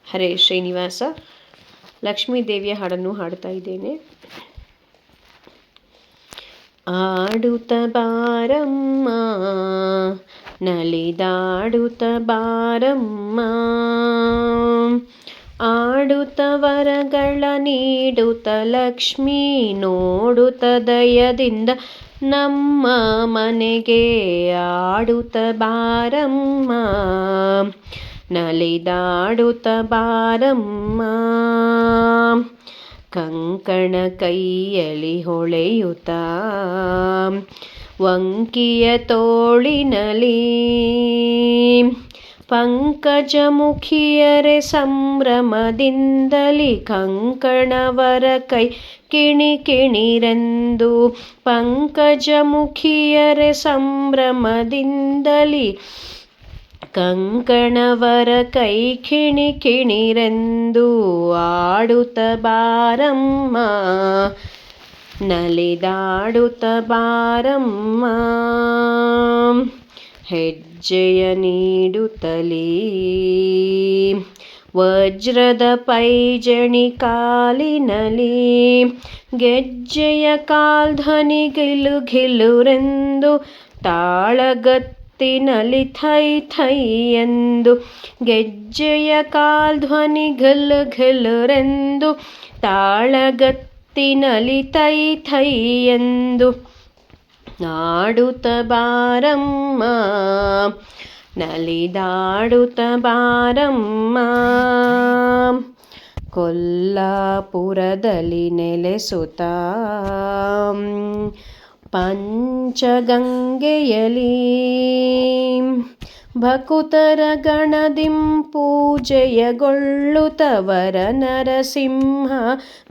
ಹರೇ ಶ್ರೀನಿವಾಸ. ಲಕ್ಷ್ಮೀ ದೇವಿಯ ಹಾಡನ್ನು ಹಾಡ್ತಾ ಇದ್ದೇನೆ. ಆಡುತ್ತ ಬಾರಮ್ಮ ನಲಿದಾಡುತ್ತ ಬಾರಮ್ಮ, ಆಡುತ್ತ ವರಗಳ ನೀಡುತ್ತ ಲಕ್ಷ್ಮೀ ನೋಡುತ್ತ ದಯದಿಂದ ನಮ್ಮ ಮನೆಗೆ. ಆಡುತ್ತ ಬಾರಮ್ಮ ನಲಿದಾಡುತ್ತ ಬಾರಮ್ಮ, ಕಂಕಣ ಕೈಯಲ್ಲಿ ಹೊಳೆಯುತ್ತ ವಂಕಿಯ ತೋಳಿನಲಿ, ಪಂಕಜಮುಖಿಯರೆ ಸಂಭ್ರಮದಿಂದಲಿ ಕಂಕಣವರ ಕೈ ಕಿಣಿ ಕಿಣಿರೆಂದು. ಪಂಕಜಮುಖಿಯರೆ ಸಂಭ್ರಮದಿಂದಲಿ ಕಂಕಣವರ ಕೈ ಕಿಣಿ ಕಿಣಿರೆಂದು. ಆಡುತ್ತ ಬಾರಮ್ಮ ನಲಿದಾಡುತ್ತ ಬಾರಮ್ಮ, ಹೆಜ್ಜೆಯ ನೀಡುತ್ತಲೀ ವಜ್ರದ ಪೈಜಣಿ ಕಾಲಿನಲಿ, ಗೆಜ್ಜೆಯ ಕಾಲ್ಧ್ವನಿ ಗಿಲು ಗಿಲುರೆಂದು ತಾಳಗತ್ತಿನಲಿ ಥೈ ಥೈ ಎಂದು. ಗೆಜ್ಜೆಯ ಕಾಲ್ಧ್ವನಿ ಗಿಲು ಗಿಲುರೆಂದು ತಾಳಗತ್ತಿನಲಿ ಥೈ ಥೈ ಎಂದು. ಆಡುತ್ತ ಬಾರಮ್ಮ ನಲಿದಾಡುತ್ತ ಬಾರಮ್ಮ, ಕೊಲ್ಲಾಪುರದಲ್ಲಿ ನೆಲೆಸುತ್ತ ಪಂಚಗಂಗೆಯಲಿ ಭಕುತರ ಗಣದಿಂ ಪೂಜೆಯಗೊಳ್ಳುತ್ತ ವರ ನರಸಿಂಹ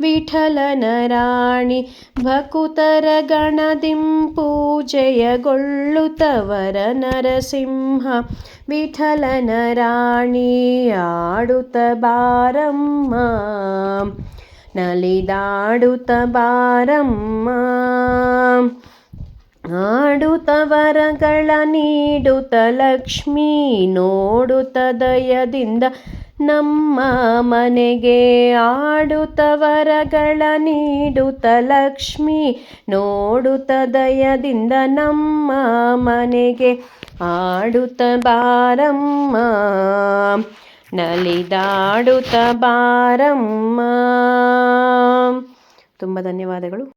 ವಿಠಲನ ರಾಣಿ. ಭಕುತರ ಗಣದಿಂ ಪೂಜೆಯಗೊಳ್ಳುತ್ತ ವರ ನರಸಿಂಹ ವಿಠಲನ ರಾಣಿ. ಆಡುತ್ತ ಬಾರಮ್ಮ ನಲಿದಾಡುತ್ತ ಬಾರಮ್ಮ, ಆಡುತ್ತ ವರಗಳ ನೀಡುತ್ತ ಲಕ್ಷ್ಮೀ ನೋಡುತ್ತ ದಯದಿಂದ ನಮ್ಮ ಮನೆಗೆ. ಆಡುತ್ತ ವರಗಳ ನೀಡುತ್ತ ಲಕ್ಷ್ಮೀ ನೋಡುತ್ತ ದಯದಿಂದ ನಮ್ಮ ಮನೆಗೆ. ಆಡುತ್ತ ಬಾರಮ್ಮ ನಲಿದಾಡುತ್ತ ಬಾರಮ್ಮ. ತುಂಬ ಧನ್ಯವಾದಗಳು.